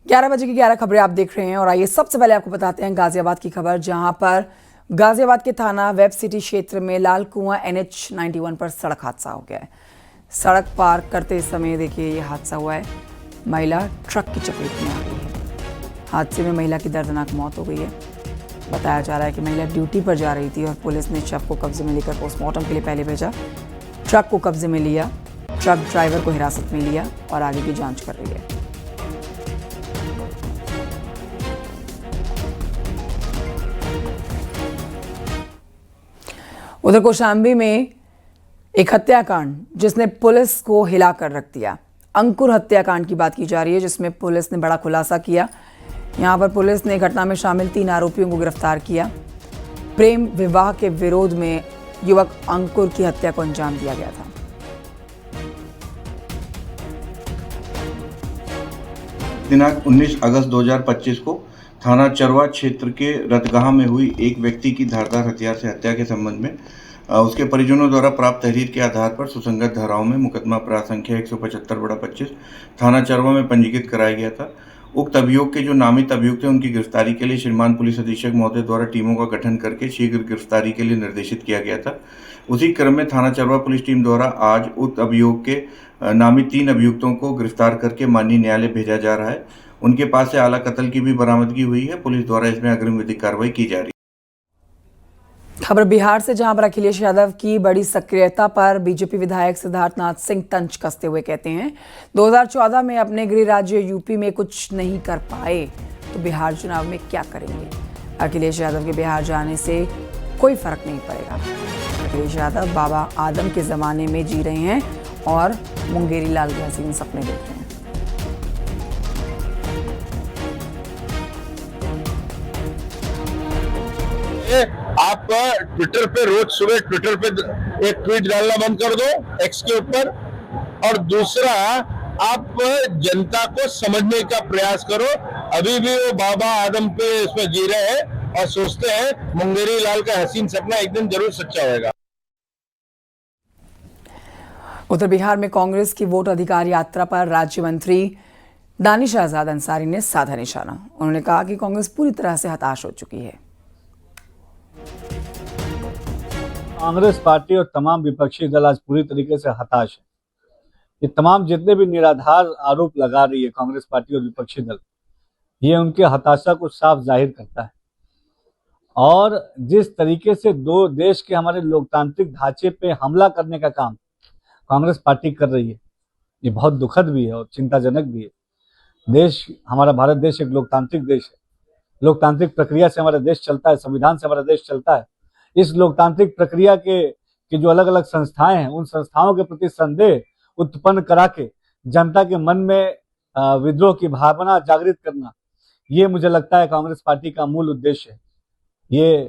11 बजे की 11 खबरें आप देख रहे हैं और आइए सबसे पहले आपको बताते हैं गाजियाबाद की खबर, जहां पर गाजियाबाद के थाना वेब सिटी क्षेत्र में लाल कुआं NH 91 पर सड़क हादसा हो गया है। सड़क पार करते समय देखिए ये हादसा हुआ है। महिला ट्रक की चपेट में आ गई है। हादसे में महिला की दर्दनाक मौत हो गई है। बताया जा रहा है कि महिला ड्यूटी पर जा रही थी और पुलिस ने शव को कब्जे में लेकर पोस्टमार्टम के लिए पहले भेजा। ट्रक को कब्जे में लिया, ट्रक ड्राइवर को हिरासत में लिया और आगे की जांच कर रही है। उधर कौशाम्बी में एक हत्याकांड जिसने पुलिस को हिलाकर रख दिया। अंकुर हत्याकांड की बात की जा रही है, जिसमें पुलिस ने बड़ा खुलासा किया। यहां पर पुलिस ने घटना में शामिल 3 आरोपियों को गिरफ्तार किया। प्रेम विवाह के विरोध में युवक अंकुर की हत्या को अंजाम दिया गया था। दिनांक 19 अगस्त 2025 को थाना चरवा क्षेत्र के रतगाह में हुई एक व्यक्ति की धारदार हथियार से हत्या के संबंध में उसके परिजनों द्वारा प्राप्त तहरीर के आधार पर सुसंगत धाराओं में मुकदमा अपराध संख्या 175/25 थाना चरवा में पंजीकृत कराया गया था। उक्त अभियोग के जो नामित अभियुक्त थे उनकी गिरफ्तारी के लिए श्रीमान पुलिस अधीक्षक महोदय द्वारा टीमों का गठन करके शीघ्र गिरफ्तारी के लिए निर्देशित किया गया था। उसी क्रम में थाना चरवा पुलिस टीम द्वारा आज उक्त अभियोग के नामित 3 अभियुक्तों को गिरफ्तार करके माननीय न्यायालय भेजा जा रहा है। उनके पास से आला कत्ल की भी बरामदगी हुई है। पुलिस द्वारा इसमें अग्रिम विधिक कार्रवाई की जा रही है। खबर बिहार से, जहां पर अखिलेश यादव की बड़ी सक्रियता पर बीजेपी विधायक सिद्धार्थनाथ सिंह तंज कसते हुए कहते हैं 2014 में अपने गृह राज्य यूपी में कुछ नहीं कर पाए तो बिहार चुनाव में क्या करेंगे। अखिलेश यादव के बिहार जाने से कोई फर्क नहीं पड़ेगा। अखिलेश यादव बाबा आदम के जमाने में जी रहे हैं और मुंगेरी लाल के हसीन सपने देख रहे हैं। आप ट्विटर पे रोज सुबह ट्विटर पे एक ट्वीट डालना बंद कर दो एक्स के ऊपर, और दूसरा आप जनता को समझने का प्रयास करो। अभी भी वो बाबा आदम पे इसमें जी रहे हैं और सोचते हैं मुंगेरी लाल का हसीन सपना एक दिन जरूर सच्चा होगा। उत्तर बिहार में कांग्रेस की वोट अधिकार यात्रा पर राज्य मंत्री दानिश आजाद अंसारी ने साधा निशाना। उन्होंने कहा कि कांग्रेस पूरी तरह से हताश हो चुकी है। कांग्रेस पार्टी और तमाम विपक्षी दल आज पूरी तरीके से हताश है। ये तमाम जितने भी निराधार आरोप लगा रही है कांग्रेस पार्टी और विपक्षी दल, ये उनके हताशा को साफ जाहिर करता है। और जिस तरीके से दो देश के हमारे लोकतांत्रिक ढांचे पे हमला करने का काम कांग्रेस पार्टी कर रही है, ये बहुत दुखद भी है और चिंताजनक भी है। देश, हमारा भारत देश एक लोकतांत्रिक देश है। लोकतांत्रिक प्रक्रिया से हमारा देश चलता है, संविधान से हमारा देश चलता है। इस लोकतांत्रिक प्रक्रिया के जो अलग अलग संस्थाएं हैं, उन संस्थाओं के प्रति संदेह उत्पन्न करा के जनता के मन में विद्रोह की भावना जागृत करना, ये मुझे लगता है कांग्रेस पार्टी का मूल उद्देश्य है। ये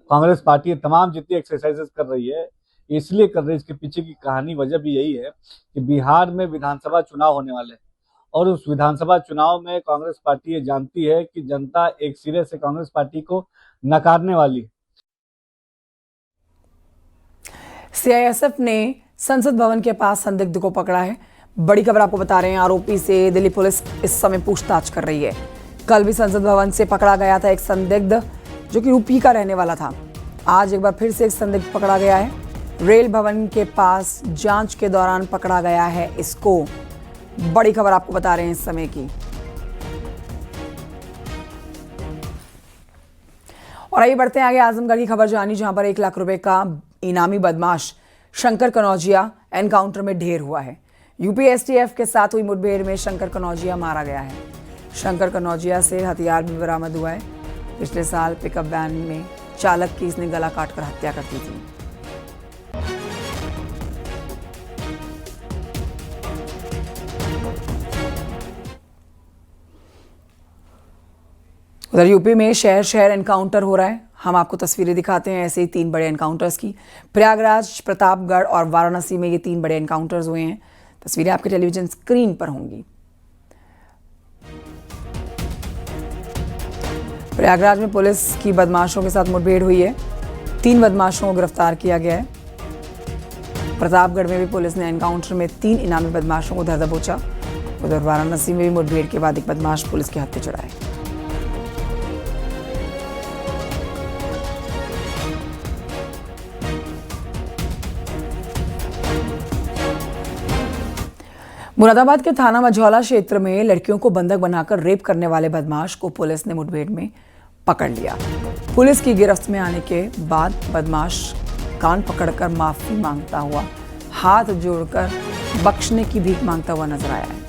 कांग्रेस पार्टी तमाम जितनी एक्सरसाइजेस कर रही है इसलिए कर रही है, इसके पीछे की कहानी वजह भी यही है कि बिहार में विधानसभा चुनाव होने वाले हैं और उस विधानसभा चुनाव में कांग्रेस पार्टी ये जानती है कि जनता एक सिरे से कांग्रेस पार्टी को नकारने वाली है। CISF ने संसद भवन के पास संदिग्ध को पकड़ा है। बड़ी खबर आपको बता रहे हैं, आरोपी से दिल्ली पुलिस इस समय पूछताछ कर रही है। कल भी संसद भवन से पकड़ा गया था एक संदिग्ध जो कि यूपी का रहने वाला था। आज एक बार फिर से एक संदिग्ध पकड़ा गया है। रेल भवन के पास जांच के दौरान पकड़ा गया है इसको। बड़ी खबर आपको बता रहे हैं इस समय की। और आइए बढ़ते हैं आगे आजमगढ़ की खबर जानी, जहां पर 1 लाख रुपए का इनामी बदमाश शंकर कनौजिया एनकाउंटर में ढेर हुआ है। यूपी STF के साथ हुई मुठभेड़ में शंकर कनौजिया मारा गया है। शंकर कनौजिया से हथियार भी बरामद हुआ है। पिछले साल पिकअप वैन में चालक की इसने गला काटकर हत्या कर दी थी। उधर यूपी में शहर शहर एनकाउंटर हो रहा है। हम आपको तस्वीरें दिखाते हैं ऐसे ही 3 बड़े एनकाउंटर्स की। प्रयागराज, प्रतापगढ़ और वाराणसी में ये 3 बड़े एनकाउंटर्स हुए हैं। तस्वीरें आपके टेलीविजन स्क्रीन पर होंगी। प्रयागराज में पुलिस की बदमाशों के साथ मुठभेड़ हुई है। 3 बदमाशों को गिरफ्तार किया गया है। प्रतापगढ़ में भी पुलिस ने एनकाउंटर में 3 इनामी बदमाशों को धर दबोचा। उधर वाराणसी में भी मुठभेड़ के बाद एक बदमाश पुलिस के हत्थे चढ़ाए। मुरादाबाद के थाना मझौला क्षेत्र में लड़कियों को बंधक बनाकर रेप करने वाले बदमाश को पुलिस ने मुठभेड़ में पकड़ लिया। पुलिस की गिरफ्त में आने के बाद बदमाश कान पकड़कर माफी मांगता हुआ, हाथ जोड़कर बख्शने की भीख मांगता हुआ नजर आया है।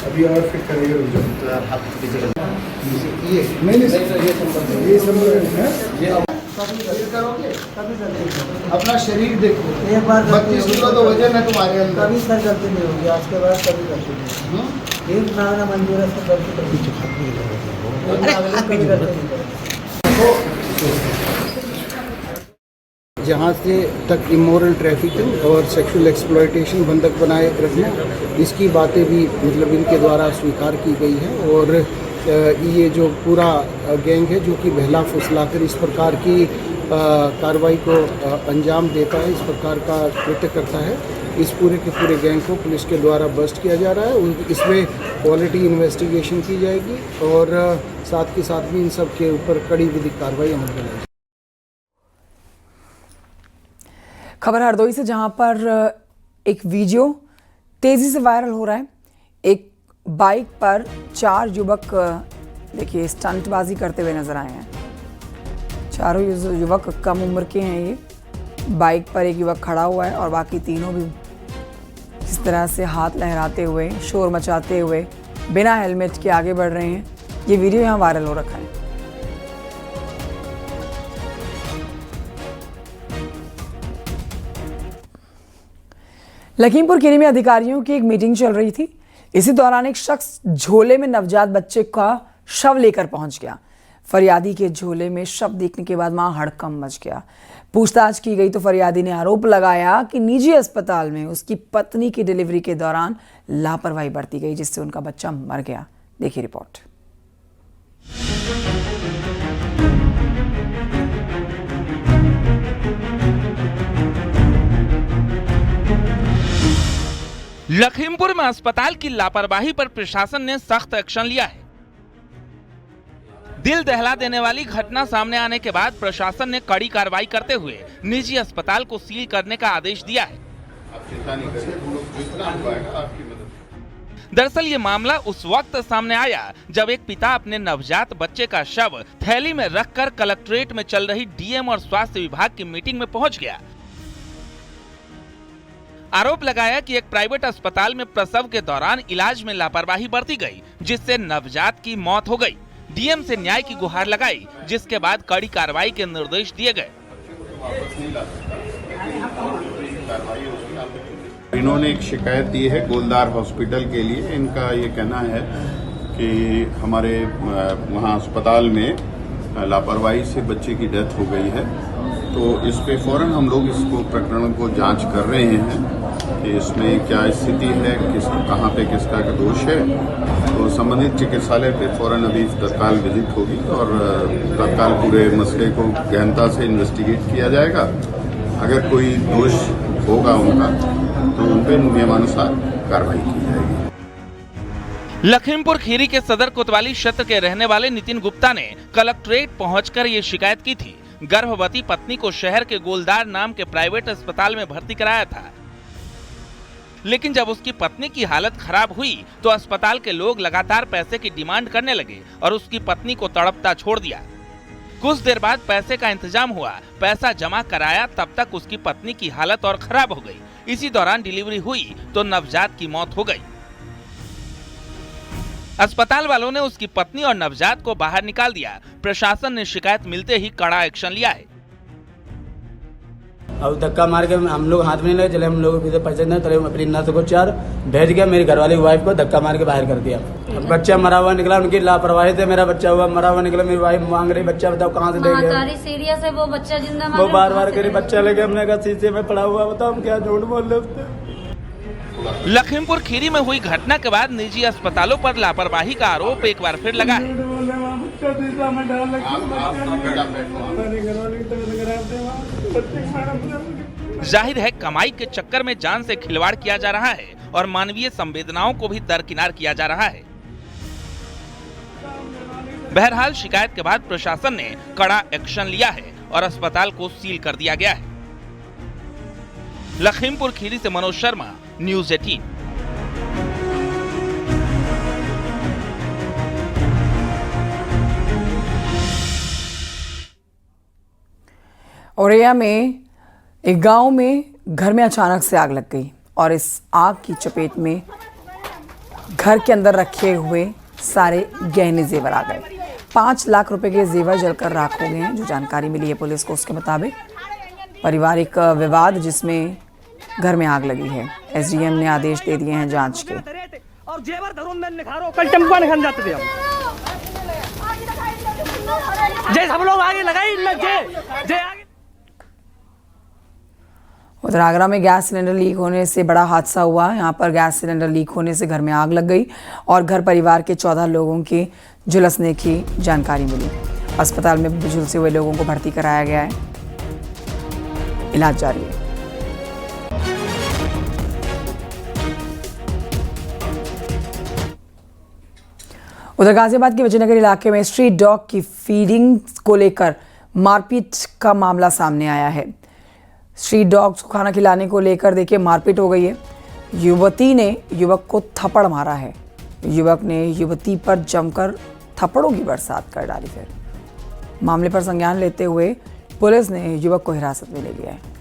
अभी और फिट करेंगे ये नहीं सर, ये संभव करोगे अपना शरीर देखो, एक बार 32 किलो तो वजन है तुम्हारे अंदर। कभी सर गलती नहीं होगी, आज के बाद कभी गलती नहीं। एक नागना मंजूर है तो जहाँ से तक इमोरल ट्रैफिकिंग और सेक्सुअल एक्सप्लॉयटेशन बंधक बनाए रखना, इसकी बातें भी मतलब इनके द्वारा स्वीकार की गई है। और ये जो पूरा गैंग है जो कि बहला फुसलाकर इस प्रकार की कार्रवाई को अंजाम देता है, इस प्रकार का कृत्य करता है, इस पूरे के पूरे गैंग को पुलिस के द्वारा बस्ट किया जा रहा है। इसमें क्वालिटी इन्वेस्टिगेशन की जाएगी और साथ के साथ भी इन सब के ऊपर कड़ी विधिक कार्रवाई अमल में लाएगी। खबर हरदोई से, जहां पर एक वीडियो तेजी से वायरल हो रहा है। एक बाइक पर 4 युवक देखिए स्टंटबाजी करते हुए नजर आए हैं। चारों युवक कम उम्र के हैं। ये बाइक पर एक युवक खड़ा हुआ है और बाकी तीनों भी इस तरह से हाथ लहराते हुए, शोर मचाते हुए, बिना हेलमेट के आगे बढ़ रहे हैं। ये वीडियो यहाँ वायरल हो रखा है। लखीमपुर खीरी में अधिकारियों की एक मीटिंग चल रही थी। इसी दौरान एक शख्स झोले में नवजात बच्चे का शव लेकर पहुंच गया। फरियादी के झोले में शव देखने के बाद वहां हड़कंप मच गया। पूछताछ की गई तो फरियादी ने आरोप लगाया कि निजी अस्पताल में उसकी पत्नी की डिलीवरी के दौरान लापरवाही बरती गई, जिससे उनका बच्चा मर गया। देखिए रिपोर्ट। लखीमपुर में अस्पताल की लापरवाही पर प्रशासन ने सख्त एक्शन लिया है। दिल दहला देने वाली घटना सामने आने के बाद प्रशासन ने कड़ी कार्रवाई करते हुए निजी अस्पताल को सील करने का आदेश दिया है। दरअसल ये मामला उस वक्त सामने आया जब एक पिता अपने नवजात बच्चे का शव थैली में रखकर कलेक्ट्रेट में चल रही डीएम और स्वास्थ्य विभाग की मीटिंग में पहुंच गया। आरोप लगाया कि एक प्राइवेट अस्पताल में प्रसव के दौरान इलाज में लापरवाही बरती गई, जिससे नवजात की मौत हो गई। डीएम से न्याय की गुहार लगाई, जिसके बाद कड़ी कार्रवाई के निर्देश दिए गए। इन्होंने एक शिकायत दी है गोलदार हॉस्पिटल के लिए। इनका ये कहना है कि हमारे वहाँ अस्पताल में लापरवाही से बच्चे की डेथ हो गई है, तो इस पे फौरन हम लोग इसको प्रकरण को जांच कर रहे हैं कि इसमें क्या स्थिति है, कहाँ पे किसका दोष है। तो संबंधित चिकित्सालय पे फौरन अभी तत्काल विजिट होगी और तत्काल पूरे मसले को गहनता से इन्वेस्टिगेट किया जाएगा। अगर कोई दोष होगा उनका तो उन पे नियमानुसार कार्रवाई की जाएगी। लखीमपुर खीरी के सदर कोतवाली क्षेत्र के रहने वाले नितिन गुप्ता ने कलेक्ट्रेट पहुंचकर ये शिकायत की थी। गर्भवती पत्नी को शहर के गोलदार नाम के प्राइवेट अस्पताल में भर्ती कराया था, लेकिन जब उसकी पत्नी की हालत खराब हुई तो अस्पताल के लोग लगातार पैसे की डिमांड करने लगे और उसकी पत्नी को तड़पता छोड़ दिया। कुछ देर बाद पैसे का इंतजाम हुआ, पैसा जमा कराया, तब तक उसकी पत्नी की हालत और खराब हो गई। इसी दौरान डिलीवरी हुई तो नवजात की मौत हो गई। अस्पताल वालों ने उसकी पत्नी और नवजात को बाहर निकाल दिया। प्रशासन ने शिकायत मिलते ही कड़ा एक्शन लिया है। अब धक्का मार के हम लोग हाथ में नहीं लगे, चले हम लोग पैसे नहीं, चले अपनी नर्स को 4 भेज के मेरी घरवाली वाइफ को धक्का मार के बाहर कर दिया। बच्चा मरा हुआ निकला, उनकी लापरवाही से मेरा बच्चा हुआ मरा हुआ निकला। मेरी वाइफ मांग रही बच्चा, बताओ कहाँ से देंगे। सीरियस है वो बच्चा, जिंदा वो बार बार करी बच्चा लेके हमने कहा शीशे में पड़ा हुआ, बताओ हम क्या झूठ बोल रहे उससे। लखीमपुर खीरी में हुई घटना के बाद निजी अस्पतालों पर लापरवाही का आरोप एक बार फिर लगा है। जाहिर है कमाई के चक्कर में जान से खिलवाड़ किया जा रहा है और मानवीय संवेदनाओं को भी दरकिनार किया जा रहा है। बहरहाल शिकायत के बाद प्रशासन ने कड़ा एक्शन लिया है और अस्पताल को सील कर दिया गया है। लखीमपुर खीरी से मनोज शर्मा, न्यूज़ 18। औरैया में एक गांव में घर में अचानक से आग लग गई और इस आग की चपेट में घर के अंदर रखे हुए सारे गहने जेवर आ गए। 5 लाख रुपए के जेवर जलकर राख हो गए हैं। जो जानकारी मिली है पुलिस को, उसके मुताबिक पारिवारिक विवाद जिसमें घर में आग लगी है। एसडीएम ने आदेश दे दिए हैं जांच के। और जेवर धरून में निखारो कल टेम्पो निखन जाते थे हम। जय सब लोग आगे लगाई जय आगे। उधर आगरा में गैस सिलेंडर लीक होने से बड़ा हादसा हुआ। यहाँ पर गैस सिलेंडर लीक होने से घर में आग लग गई और घर परिवार के 14 लोगों की झुलसने की जानकारी मिली। अस्पताल में झुलसे हुए लोगों को भर्ती कराया गया है, इलाज जारी है। उधर गाजियाबाद के विजयनगर इलाके में स्ट्रीट डॉग की फीडिंग को लेकर मारपीट का मामला सामने आया है। स्ट्रीट डॉग्स को खाना खिलाने को लेकर देखिए मारपीट हो गई है। युवती ने युवक को थप्पड़ मारा है। युवक ने युवती पर जमकर थप्पड़ों की बरसात कर डाली। फिर मामले पर संज्ञान लेते हुए पुलिस ने युवक को हिरासत में ले लिया है।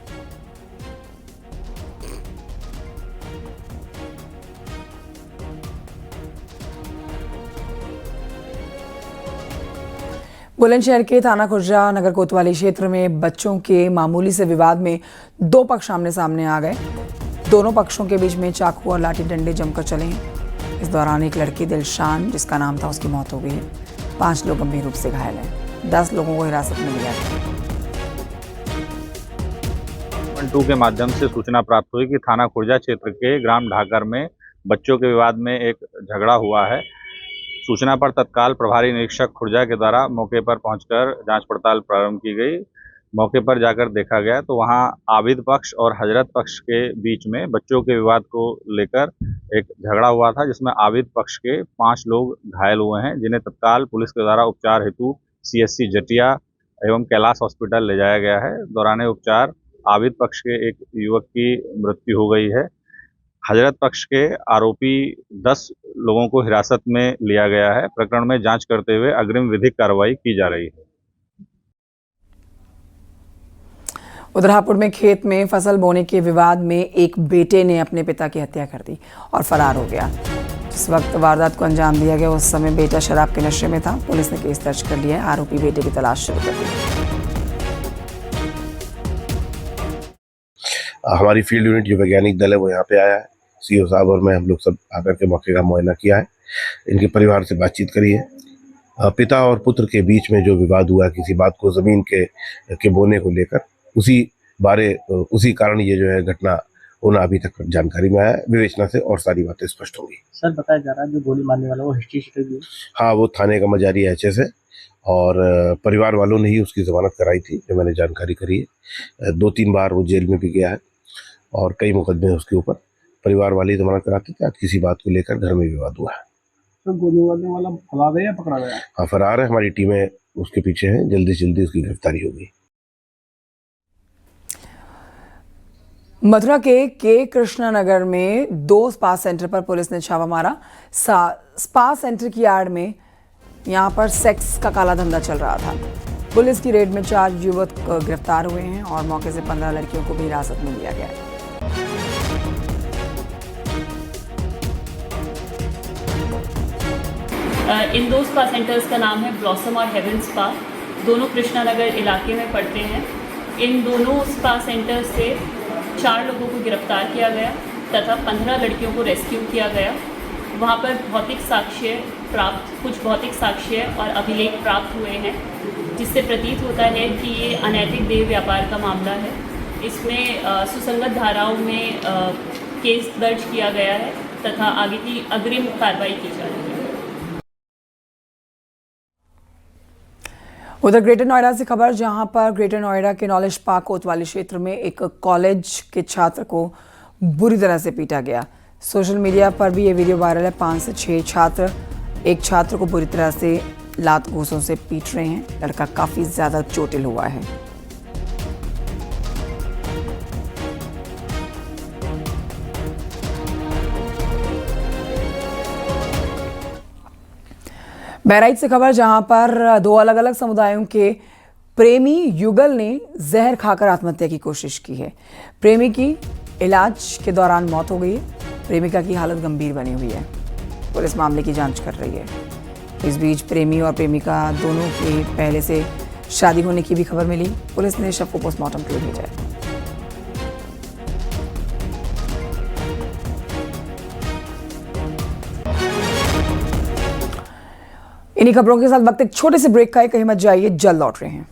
बुलंदशहर के थाना खुर्जा नगर कोतवाली क्षेत्र में बच्चों के मामूली से विवाद में 2 पक्ष आमने सामने आ गए। दोनों पक्षों के बीच में चाकू और लाठी डंडे जमकर चले हैं। इस दौरान एक लड़की दिलशान जिसका नाम था उसकी मौत हो गई है। 5 लोग गंभीर रूप से घायल हैं। 10 लोगों को हिरासत में लिया है। 112 के माध्यम से सूचना प्राप्त हुई कि थाना खुर्जा क्षेत्र के ग्राम ढाकर में बच्चों के विवाद में एक झगड़ा हुआ है। सूचना पर तत्काल प्रभारी निरीक्षक खुर्जा के द्वारा मौके पर पहुंचकर जांच पड़ताल प्रारंभ की गई। मौके पर जाकर देखा गया तो वहां आबिद पक्ष और हजरत पक्ष के बीच में बच्चों के विवाद को लेकर एक झगड़ा हुआ था, जिसमें आबिद पक्ष के 5 लोग घायल हुए हैं, जिन्हें तत्काल पुलिस के द्वारा उपचार हेतु CSC जटिया एवं कैलाश हॉस्पिटल ले जाया गया है। दौरान उपचार आबिद पक्ष के एक युवक की मृत्यु हो गई है। हजरत पक्ष के आरोपी 10 लोगों को हिरासत में लिया गया है। प्रकरण में जांच करते हुए अग्रिम विधिक कार्रवाई की जा रही है। उधर हापुड़ में खेत में फसल बोने के विवाद में एक बेटे ने अपने पिता की हत्या कर दी और फरार हो गया। जिस वक्त वारदात को अंजाम दिया गया उस समय बेटा शराब के नशे में था। पुलिस ने केस दर्ज कर लिया है। आरोपी बेटे की तलाश शुरू कर दी। हमारी फील्ड यूनिट जो वैज्ञानिक दल है वो यहाँ पे आया है। CO साहब और मैं हम लोग सब आकर के मौके का मुआयना किया है। इनके परिवार से बातचीत करी है। पिता और पुत्र के बीच में जो विवाद हुआ किसी बात को जमीन के बोने को लेकर, उसी कारण ये जो है घटना होना अभी तक जानकारी में आया है। विवेचना से और सारी बातें स्पष्ट होंगी। सर बताया जा रहा है जो गोली मारने वाला वो हिस्ट्री शीटर भी है। हाँ, वो थाने का मजारी HS है और परिवार वालों ने ही उसकी जमानत कराई थी, जो मैंने जानकारी करी है। 2-3 बार वो जेल में भी गया है और कई मुकदमे उसके ऊपर परिवार वाले जमानत कराते थे। आज किसी बात को लेकर घर में विवाद हुआ है। तो गोली मारने वाला फरार है या पकड़ा गया? हाँ, फरार है। हमारी टीमें उसके पीछे हैं। जल्दी से जल्दी उसकी गिरफ्तारी होगी। मथुरा के कृष्णा नगर में 2 स्पा सेंटर पर पुलिस ने छापा मारा। स्पा सेंटर की आड़ में यहाँ पर सेक्स का काला धंधा चल रहा था। पुलिस की रेड में 4 युवक गिरफ्तार हुए हैं और मौके से 15 लड़कियों को भी हिरासत में लिया गया है। इन 2 स्पा सेंटर्स का नाम है ब्लॉसम और हेवन स्पा। दोनों कृष्णा नगर इलाके में पड़ते हैं। इन दोनों स्पा सेंटर से 4 लोगों को गिरफ्तार किया गया तथा 15 लड़कियों को रेस्क्यू किया गया। वहाँ पर कुछ भौतिक साक्ष्य और अभिलेख प्राप्त हुए हैं, जिससे प्रतीत होता है कि ये अनैतिक देह व्यापार का मामला है। इसमें सुसंगत धाराओं में केस दर्ज किया गया है तथा आगे की अग्रिम कार्रवाई की जा रही है। उधर ग्रेटर नोएडा से खबर, जहां पर ग्रेटर नोएडा के नॉलेज पार्क कोतवाली क्षेत्र में एक कॉलेज के छात्र को बुरी तरह से पीटा गया। सोशल मीडिया पर भी ये वीडियो वायरल है। 5 से 6 छात्र एक छात्र को बुरी तरह से लात घूंसों से पीट रहे हैं। लड़का काफी ज्यादा चोटिल हुआ है। बहराइच से खबर, जहां पर 2 अलग अलग समुदायों के प्रेमी युगल ने जहर खाकर आत्महत्या की कोशिश की है। प्रेमी की इलाज के दौरान मौत हो गई है। प्रेमिका की हालत गंभीर बनी हुई है। पुलिस मामले की जांच कर रही है। इस बीच प्रेमी और प्रेमिका दोनों की पहले से शादी होने की भी खबर मिली। पुलिस ने शव को पोस्टमार्टम के लिए भेजा है। इन्हीं खबरों के साथ वक्त एक छोटे से ब्रेक का है। कहीं मत जाइए, जल्द लौट रहे हैं।